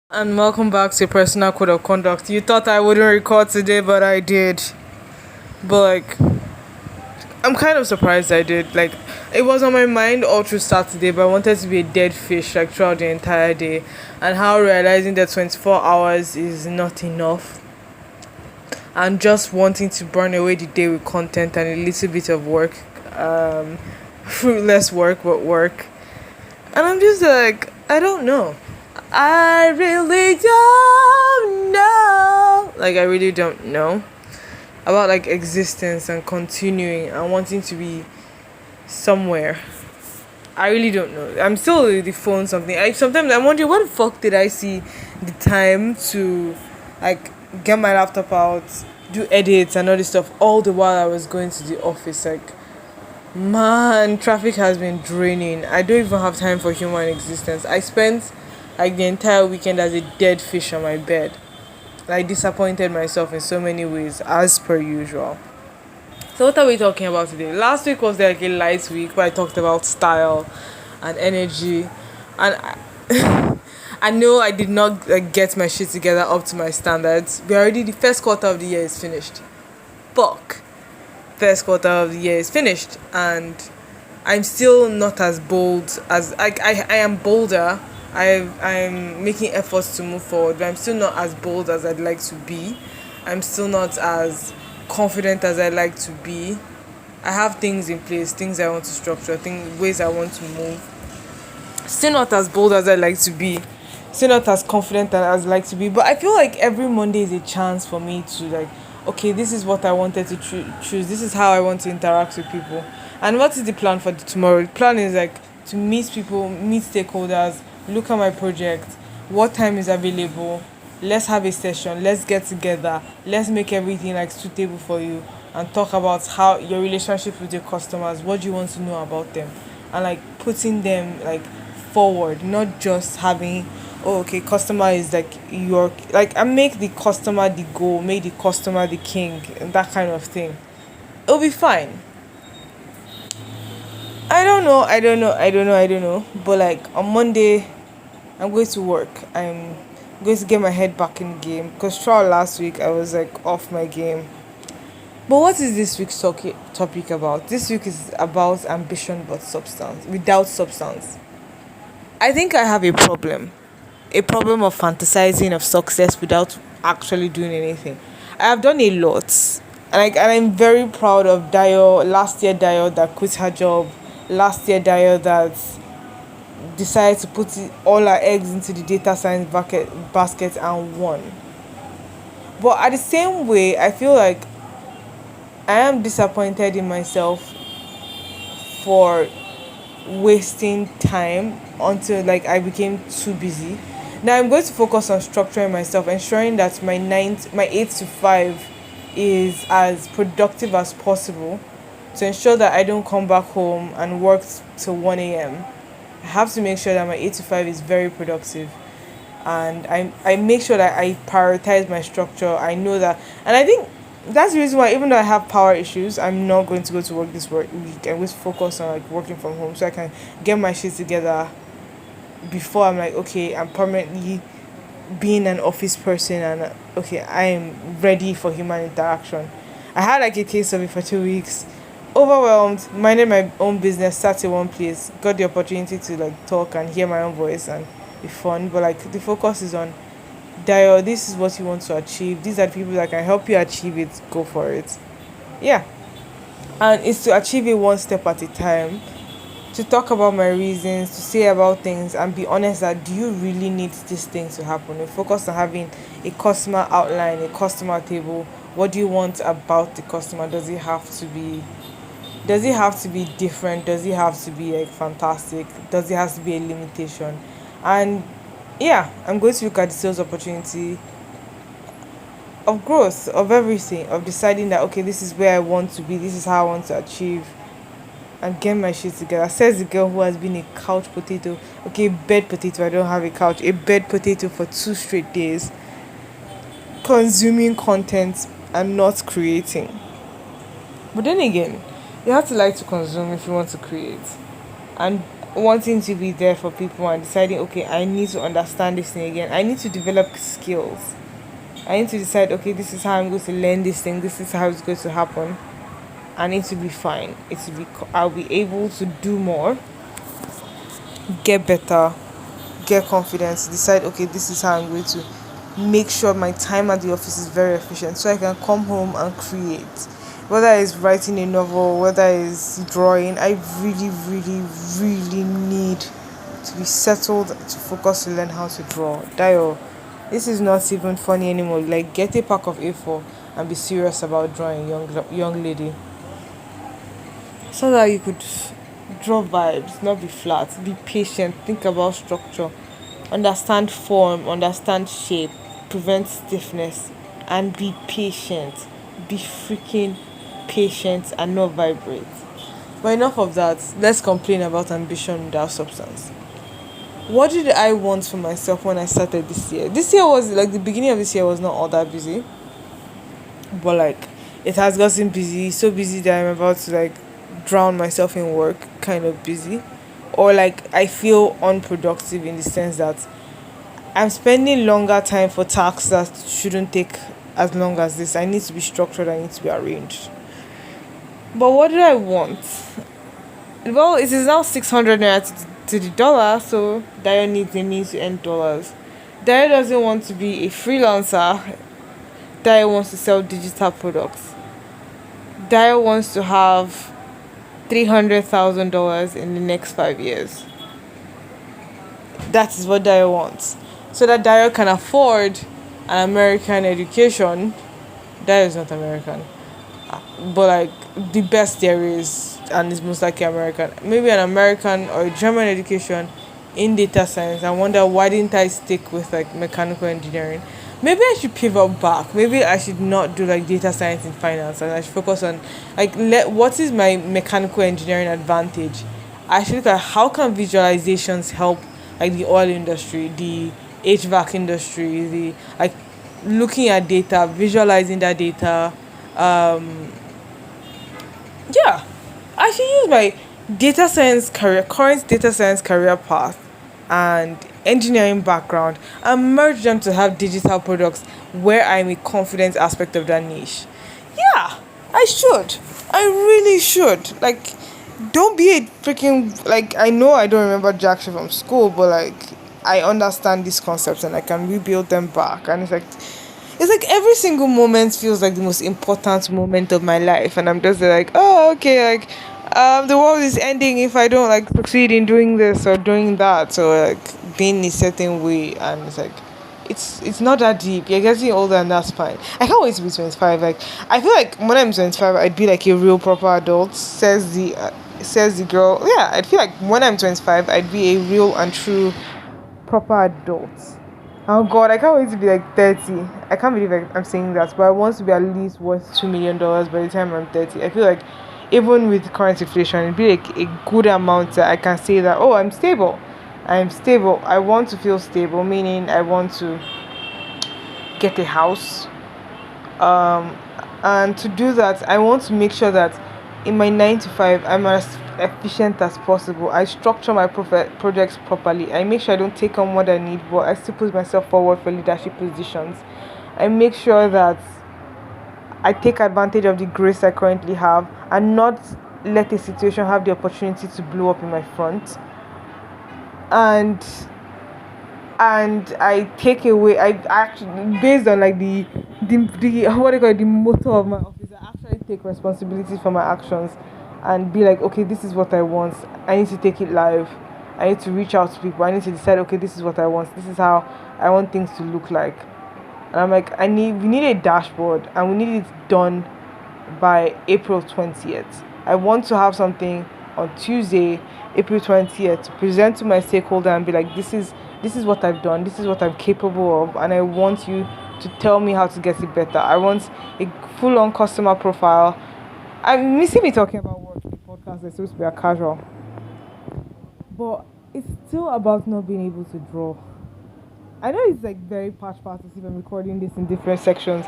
And welcome back to Personal Code of Conduct. You thought I wouldn't record today, but I did. But I'm kind of surprised I did. It was on my mind all through Saturday, but I wanted to be a dead fish throughout the entire day, and how realizing that 24 hours is not enough, and just wanting to burn away the day with content and a little bit of work, fruitless work, but work. And I'm just like, I don't know. I really don't know. I really don't know about existence and continuing and wanting to be somewhere. I really don't know. I'm still with the phone something. Sometimes I'm wondering what the fuck did I see the time to like get my laptop out, do edits and all this stuff all the while I was going to the office. Man, traffic has been draining. I don't even have time for human existence. I spent the entire weekend as a dead fish on my bed. I disappointed myself in so many ways, as per usual. So what are we talking about today? Last week was a light week where I talked about style and energy, and I know I did not get my shit together up to my standards. The first quarter of the year is finished. Fuck, first quarter of the year is finished, and I'm still not as bold as I am bolder. I'm making efforts to move forward, but I'm still not as bold as I'd like to be. I'm still not as confident as I'd like to be. I have things in place, things I want to structure, ways I want to move. Still not as bold as I'd like to be. Still not as confident as I'd like to be. But I feel like every Monday is a chance for me to okay, this is what I wanted to choose. This is how I want to interact with people. And what is the plan for tomorrow? The plan is to meet people, meet stakeholders, look at my project, what time is available, let's have a session, let's get together, let's make everything suitable for you, and talk about how your relationship with your customers, what do you want to know about them, and putting them forward, not just having, oh, okay, customer is your and make the customer the goal, make the customer the king, and that kind of thing. It'll be fine. I don't know. But on Monday, I'm going to work. I'm going to get my head back in the game because throughout last week I was off my game. But what is this week's topic about? This week is about ambition but substance, without substance. I think I have a problem of fantasizing of success without actually doing anything. I have done a lot, and I'm very proud of Dio. Last year, Dio that quit her job. Last year, Dio that decided to put all her eggs into the data science basket and won. But at the same way, I feel like I am disappointed in myself for wasting time until I became too busy. Now I'm going to focus on structuring myself, ensuring that my 8 to 5 is as productive as possible, to ensure that I don't come back home and work till 1 a.m. I have to make sure that my 8 to 5 is very productive, and I make sure that I prioritize my structure. I know that, and I think that's the reason why, even though I have power issues, I'm not going to go to work this week. I'm going to focus on working from home so I can get my shit together before I'm okay, I'm permanently being an office person, and okay, I am ready for human interaction. I had a case of it for 2 weeks, overwhelmed, minding my own business, sat in one place, got the opportunity to talk and hear my own voice and be fun. But the focus is on Dio, this is what you want to achieve. These are the people that can help you achieve it. Go for it. Yeah. And it's to achieve it one step at a time. To talk about my reasons, to say about things, and be honest that do you really need this thing to happen? We focus on having a customer outline, a customer table. What do you want about the customer? Does it have to be different? Does it have to be fantastic? Does it have to be a limitation? And yeah, I'm going to look at the sales opportunity of growth, of everything, of deciding that okay, this is where I want to be, this is how I want to achieve, and get my shit together. Says the girl who has been a couch potato. Okay, bed potato. I don't have a couch. A bed potato for 2 straight days, consuming content and not creating. But then again, you have to like to consume if you want to create. And wanting to be there for people and deciding, okay, I need to understand this thing again. I need to develop skills. I need to decide, okay, this is how I'm going to learn this thing. This is how it's going to happen. I need to be fine. I'll be able to do more, get better, get confidence, decide, okay, this is how I'm going to make sure my time at the office is very efficient so I can come home and create. Whether it's writing a novel, whether it's drawing, I really, really, really need to be settled to focus to learn how to draw. Dio, this is not even funny anymore. Like, get a pack of A4 and be serious about drawing, young lady, so that you could draw vibes, not be flat. Be patient. Think about structure. Understand form. Understand shape. Prevent stiffness, and be patient. Be freaking patient and not vibrate. But enough of that. Let's complain about ambition without substance. What did I want for myself when I started this year? This year was like the beginning of this year was not all that busy, but like it has gotten busy, so busy that I'm about to like drown myself in work, kind of busy, or like I feel unproductive in the sense that I'm spending longer time for tasks that shouldn't take as long as this. I need to be structured, I need to be arranged. But what did I want? Well, it is now 600 naira to the dollar, so Dio needs a means to earn dollars. Dio doesn't want to be a freelancer. Dio wants to sell digital products. Dio wants to have $300,000 in the next 5 years. That is what Dio wants. So that Dio can afford an American education. Dio is not American, but like the best there is, and it's most likely American. Maybe an American or a German education in data science. I wonder why didn't I stick with like mechanical engineering? Maybe I should pivot back. Maybe I should not do like data science in finance, and I should focus on like what is my mechanical engineering advantage. I should look at how can visualizations help like the oil industry, the HVAC industry, the like looking at data, visualizing that data. Um, yeah, I should use my current data science career path and engineering background and merge them to have digital products where I'm a confident aspect of that niche. Yeah, I should. I really should. Like, don't be a freaking like. I know I don't remember jack shit from school, but like I understand these concepts and I can rebuild them back. And it's like every single moment feels like the most important moment of my life, and I'm just like, oh, okay, like, the world is ending if I don't like succeed in doing this or doing that, or like being a certain way, and it's like, it's not that deep. You're getting older, and that's fine. I can't wait to be 25. Like, I feel like when I'm 25, I'd be like a real proper adult. Says the girl. Yeah, I feel like when I'm 25, I'd be a real and true proper adult. Oh God, I can't wait to be like 30. I can't believe I'm saying that, but I want to be at least worth $2 million by the time I'm 30. I feel like even with current inflation, it'd be like a good amount that I can say that, oh, I'm stable. I'm stable. I want to feel stable, meaning I want to get a house. Um, and to do that, I want to make sure that in my 9 to 5, I'm as efficient as possible. I structure my projects properly. I make sure I don't take on more than I need, but I still put myself forward for leadership positions. I make sure that I take advantage of the grace I currently have and not let a situation have the opportunity to blow up in my front. And I take away. I actually, based on like the what do you call it, the motto of my office, I actually take responsibility for my actions and be like, okay, this is what I want. I need to take it live. I need to reach out to people. I need to decide, okay, this is what I want. This is how I want things to look like. And I'm like, we need a dashboard, and we need it done by April 20th. I want to have something on Tuesday, April 20th, to present to my stakeholder and be like, this is what I've done, this is what I'm capable of, and I want you to tell me how to get it better. I want a full-on customer profile. I'm missing me talking about work in the podcast. It's supposed to be a casual, but it's still about not being able to draw. I know it's like very patch as if I'm recording this in different sections,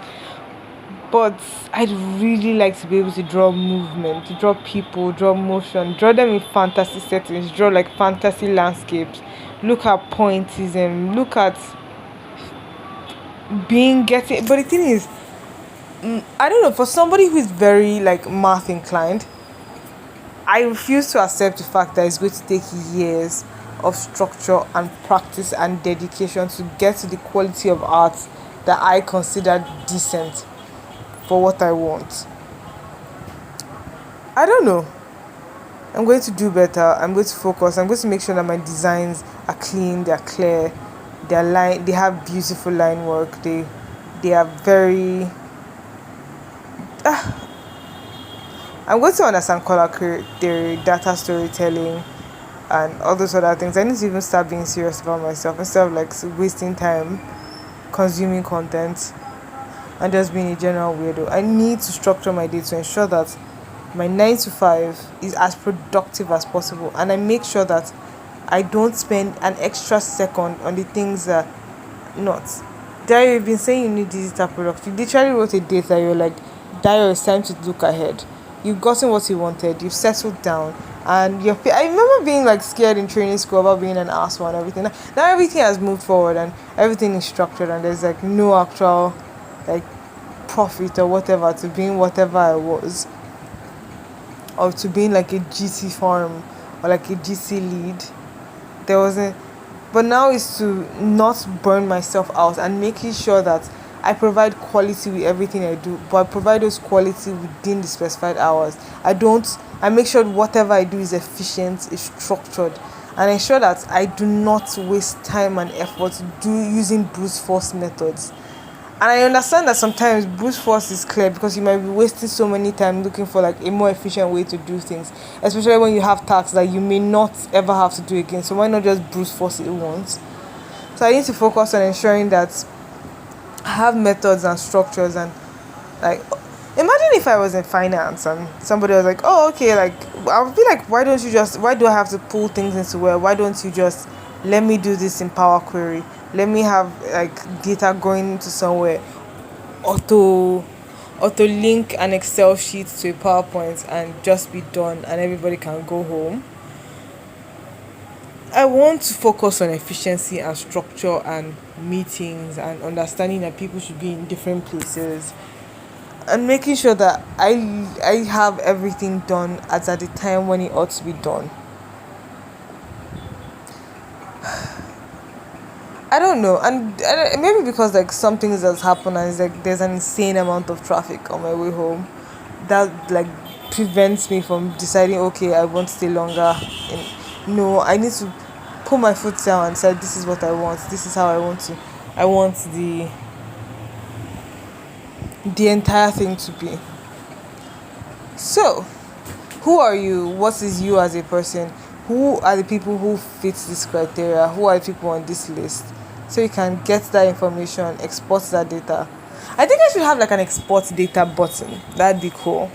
But I'd really like to be able to draw movement, to draw people, draw motion, draw them in fantasy settings, draw like fantasy landscapes, look at pointism, look at being getting. But the thing is, I don't know, for somebody who is very like math inclined, I refuse to accept the fact that it's going to take years of structure and practice and dedication to get to the quality of art that I consider decent for what I want. I don't know. I'm going to do better. I'm going to focus. I'm going to make sure that my designs are clean, they're clear, they have beautiful line work. They are very. I'm going to understand color theory, data storytelling, and all those other things. I need to even start being serious about myself instead of like wasting time consuming content and just being a general weirdo. I need to structure my day to ensure that my 9 to 5 is as productive as possible, and I make sure that I don't spend an extra second on the things that not. Dario, you've been saying you need digital products. You literally wrote a date that you're like, Dario, it's time to look ahead. You've gotten what you wanted. You've settled down, and I remember being like scared in training school about being an asshole and everything. Now everything has moved forward and everything is structured, and there's like no actual like profit or whatever to being whatever I was, or to being like a GC farm or like a GC lead. There wasn't, but now is to not burn myself out and making sure that I provide quality with everything I do, but I provide those quality within the specified hours. I make sure whatever I do is efficient, is structured, and ensure that I do not waste time and effort using brute force methods. And I understand that sometimes brute force is clear because you might be wasting so many time looking for like a more efficient way to do things, especially when you have tasks that you may not ever have to do again. So why not just brute force it once? So I need to focus on ensuring that I have methods and structures, and like imagine if I was in finance and somebody was like, oh okay, like I would be like, why do I have to pull things into why don't you just let me do this in Power Query, let me have like data going into somewhere, auto link an Excel sheet to a PowerPoint and just be done and everybody can go home. I want to focus on efficiency and structure and meetings and understanding that people should be in different places and making sure that I have everything done at the time when it ought to be done. I don't know, and maybe because like some things has happened and it's like there's an insane amount of traffic on my way home that like prevents me from deciding, okay, I want to stay longer. No, I need to put my foot down and say this is what I want. This is how I want the entire thing to be. So, who are you? What is you as a person? Who are the people who fit this criteria? Who are the people on this list? So you can get that information, export that data. I think I should have like an export data button. That'd be cool.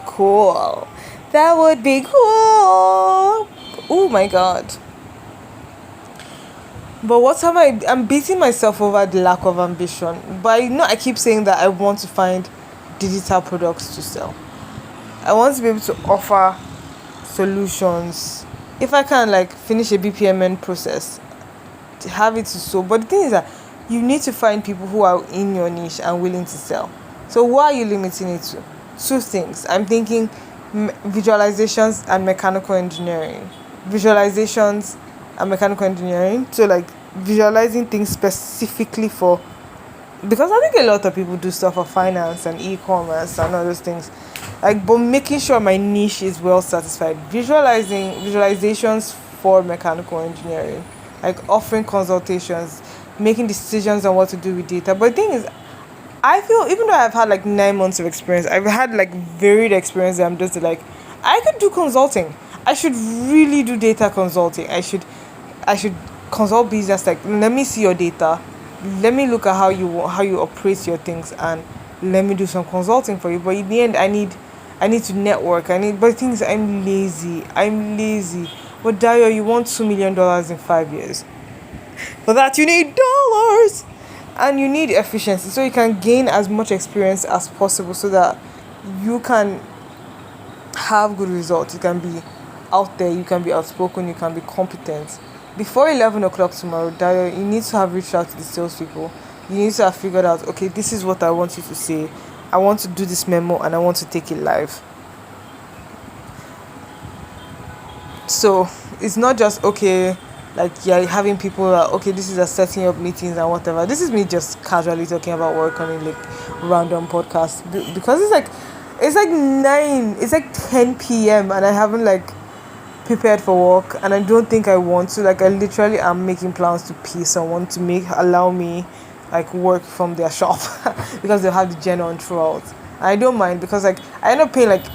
Cool. That would be cool. Oh my god. But I'm beating myself over the lack of ambition. But I keep saying that I want to find digital products to sell. I want to be able to offer solutions. If I can like finish a BPMN process, to have it to sell. But the thing is that you need to find people who are in your niche and willing to sell. So what are you limiting it to? Two things. I'm thinking visualizations and mechanical engineering. Visualizations and mechanical engineering. So like visualizing things specifically for, because I think a lot of people do stuff for finance and e-commerce and all those things. Like, but making sure my niche is well satisfied. Visualizations for mechanical engineering. Like offering consultations, making decisions on what to do with data. But the thing is, I feel even though I've had like 9 months of experience, I've had like varied experience that I'm just like, I could do consulting. I should really do data consulting. I should consult business, like let me see your data, let me look at how you operate your things, and let me do some consulting for you. But in the end, I need to network. But the thing is, I'm lazy. But Dario, you want $2 million in 5 years. For that, you need dollars. and you need efficiency so you can gain as much experience as possible so that you can have good results. You can be out there, you can be outspoken, you can be competent. Before 11 o'clock tomorrow, Dayo, you need to have reached out to the salespeople. You need to have figured out, okay, this is what I want you to say. I want to do this memo and I want to take it live. So it's not just, okay, like you're having people that, okay, this is a setting up meetings and whatever. This is me just casually talking about work on a like random podcast because it's like 9, it's like 10 p.m. and I haven't like prepared for work and I don't think I want to. Like I literally am making plans to pay someone to allow me like work from their shop because they'll have the gen on throughout. And I don't mind because like I end up paying like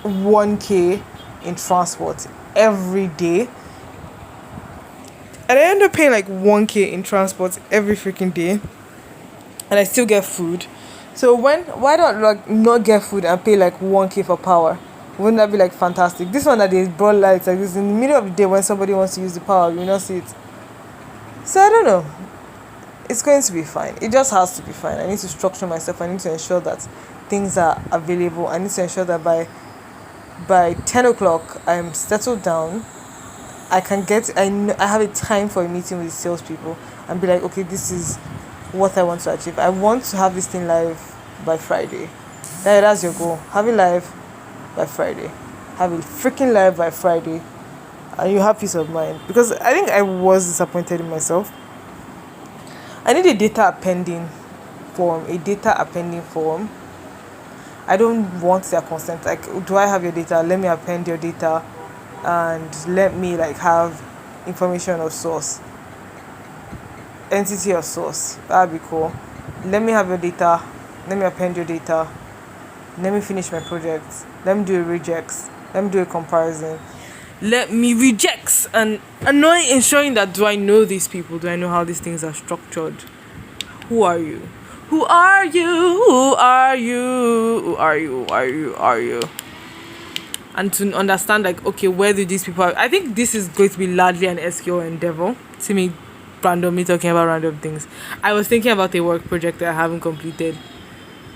1k in transport every day. And I end up paying like 1k in transport every freaking day. And I still get food. So why don't like not get food and pay like 1k for power? Wouldn't that be like fantastic? This one that they brought lights like this in the middle of the day when somebody wants to use the power, you not see it. So I don't know. It's going to be fine. It just has to be fine. I need to structure myself. I need to ensure that things are available. I need to ensure that by 10 o'clock I'm settled down. I have a time for a meeting with the salespeople and be like, okay, this is what I want to achieve. I want to have this thing live by Friday. That's your goal. Have it live by Friday. Have it freaking live by Friday. And you have peace of mind. Because I think I was disappointed in myself. I need a data appending form. I don't want their consent. Like, do I have your data? Let me append your data. And let me like have information of source. Entity of source. That'd be cool. Let me have your data. Let me append your data. Let me finish my project. Let me do a rejects. Let me do a comparison. Let me rejects and ensuring that do I know these people? Do I know how these things are structured? Who are you? Who are you? Who are you? Who are you? Who are you? Who are you? And to understand like, okay, where do these people are? I think this is going to be largely an SQL endeavor. See me randomly talking about random things. I was thinking about a work project that I haven't completed.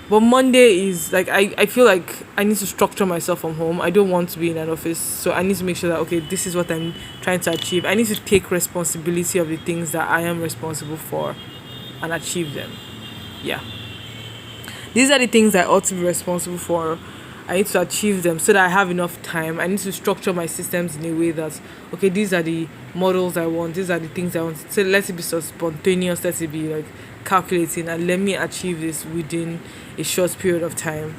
But Monday is like I feel like I need to structure myself from home. I don't want to be in an office. So I need to make sure that okay, this is what I'm trying to achieve. I need to take responsibility of the things that I am responsible for and achieve them. Yeah. These are the things I ought to be responsible for. I need to achieve them so that I have enough time. I need to structure my systems in a way that, okay, these are the models I want. These are the things I want. So let it be so spontaneous. Let it be like calculating and let me achieve this within a short period of time.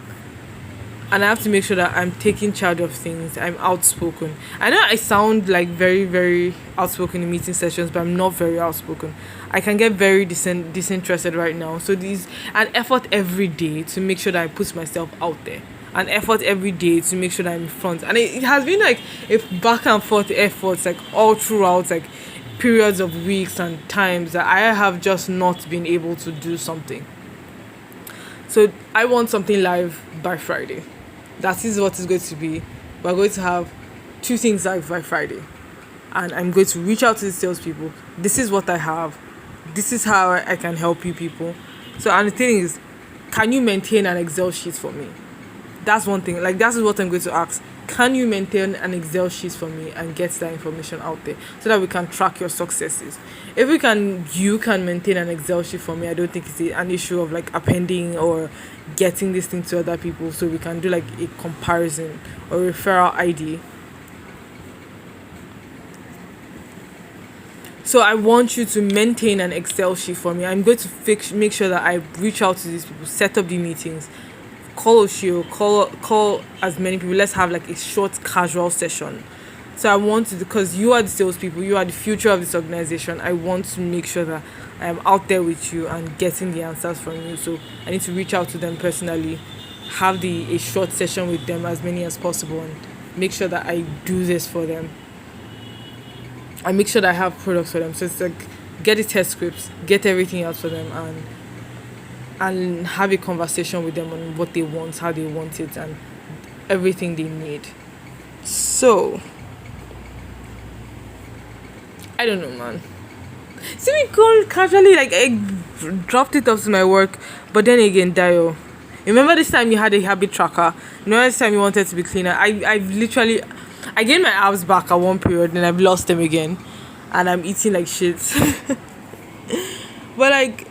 And I have to make sure that I'm taking charge of things. I'm outspoken. I know I sound like very, very outspoken in meeting sessions, but I'm not very outspoken. I can get very disinterested right now. So there's an effort every day to make sure that I put myself out there. An effort every day to make sure that I'm in front. And it has been like a back and forth efforts like all throughout like periods of weeks and times that I have just not been able to do something. So I want something live by Friday. That is what it's going to be. We're going to have 2 things live by Friday. And I'm going to reach out to the salespeople. This is what I have. This is how I can help you people. So and the thing is, can you maintain an Excel sheet for me? That's one thing. Like that is what I'm going to ask. Can you maintain an Excel sheet for me and get that information out there so that we can track your successes? If you can maintain an Excel sheet for me, I don't think it's an issue of like appending or getting this thing to other people so we can do like a comparison or referral ID. So I want you to maintain an Excel sheet for me. I'm going to make sure that I reach out to these people, set up the meetings, call Oshio, call as many people. Let's have like a short casual session. So I want to, because you are the salespeople, you are the future of this organization. I want to make sure that I am out there with you and getting the answers from you. So I need to reach out to them personally, have a short session with them, as many as possible, and make sure that I do this for them. I make sure that I have products for them. So it's like get the test scripts, get everything out for them, and have a conversation with them on what they want, how they want it, and everything they need. So I don't know, man. See me call casually like dropped it off to my work. But then again, Dio, remember this time you had a habit tracker? Remember this time you wanted to be cleaner? I've literally, I gained my abs back at one period, and I've lost them again, and I'm eating like shit. But like,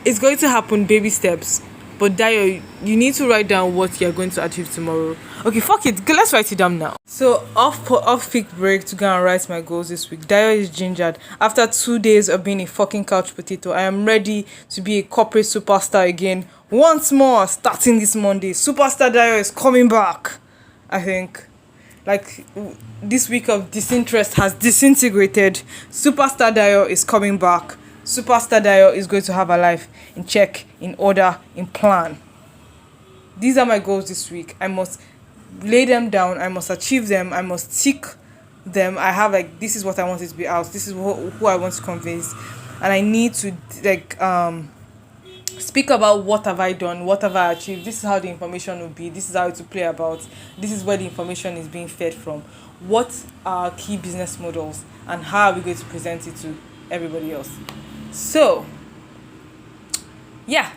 it's going to happen, baby steps. But Dio, you need to write down what you're going to achieve tomorrow. Okay, fuck it. Let's write it down now. So off peak break to go and write my goals this week. Dio is gingered. After 2 days of being a fucking couch potato, I am ready to be a corporate superstar again. Once more, starting this Monday. Superstar Dio is coming back. I think. Like, this week of disinterest has disintegrated. Superstar Dio is coming back. Superstar Dio is going to have a life in check, in order, in plan. These are my goals this week. I must lay them down. I must achieve them. I must tick them. I have like, this is what I want it to be out. This is who I want to convince. And I need to like speak about what have I done, what have I achieved. This is how the information will be. This is how it will play about. This is where the information is being fed from. What are key business models and how are we going to present it to everybody else? So, yeah.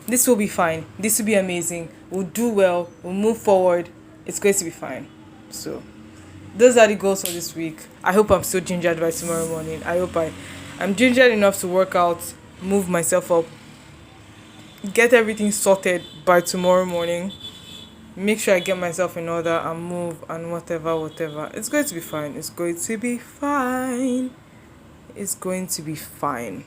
This will be fine. This will be amazing. We'll do well. We'll move forward. It's going to be fine. So, those are the goals for this week. I hope I'm still gingered by tomorrow morning. I hope I'm gingered enough to work out, move myself up, get everything sorted by tomorrow morning. Make sure I get myself in order and move and whatever. It's going to be fine. It's going to be fine. It's going to be fine.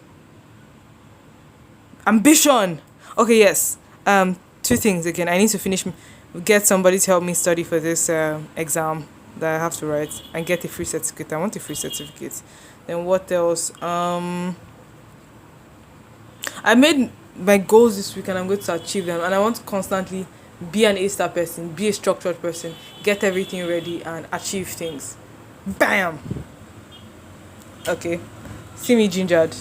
Ambition. Okay, yes. 2 things again. I need to get somebody to help me study for this exam that I have to write and get a free certificate. I want a free certificate. Then what else? I made my goals this week and I'm going to achieve them, and I want to constantly be an A-star person, be a structured person, get everything ready and achieve things. Bam! Okay. See me gingered.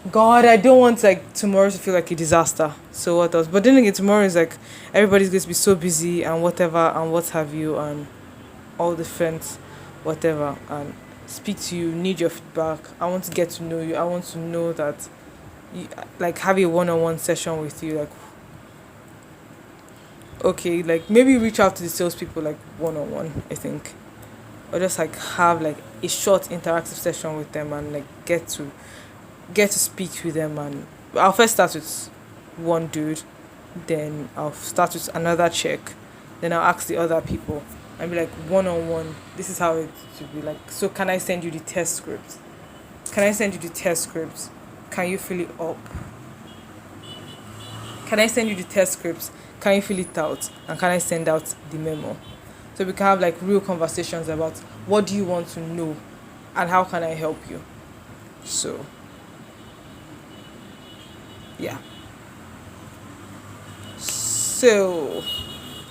God, I don't want like tomorrow to feel like a disaster. So what else? But then again, tomorrow is like everybody's going to be so busy and whatever and what have you and all different whatever, and speak to you, need your feedback. I want to get to know you. I want to know that you, like, have a one-on-one session with you, like, okay, like maybe reach out to the salespeople like one-on-one, I think, or just like have like a short interactive session with them and like get to speak with them. And I'll first start with one dude, then I'll start with another chick, then I'll ask the other people and be like, one-on-one, this is how it should be like. So can I send you the test script? Can you fill it up? Can I send you the test scripts? Can you fill it out? And can I send out the memo? So we can have like real conversations about what do you want to know and how can I help you? So, yeah. So,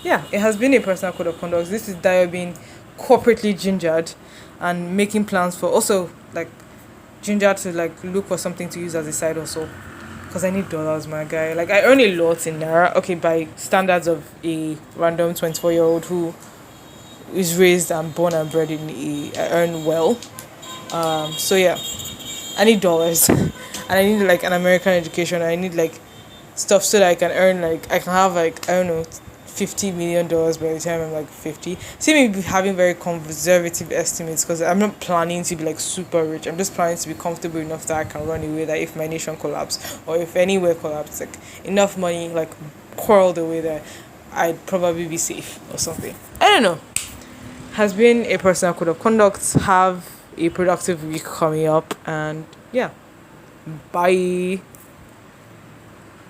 yeah, it has been a personal code of conduct. This is Dio being corporately gingered and making plans for also like ginger to like look for something to use as a side hustle. Because I need dollars, my guy. Like, I earn a lot in Naira. Okay, by standards of a random 24-year-old who is raised and born and bred I earn well. So yeah, I need dollars. And I need like an American education. I need like stuff so that I can earn like, I can have like, I don't know, $50 million by the time I'm like 50. See me having very conservative estimates because I'm not planning to be like super rich. I'm just planning to be comfortable enough that I can run away, that if my nation collapses or if anywhere collapses, like enough money like quarreled away that I'd probably be safe or something. I don't know. Has been a personal code of conduct. Have a productive week coming up, and yeah, bye.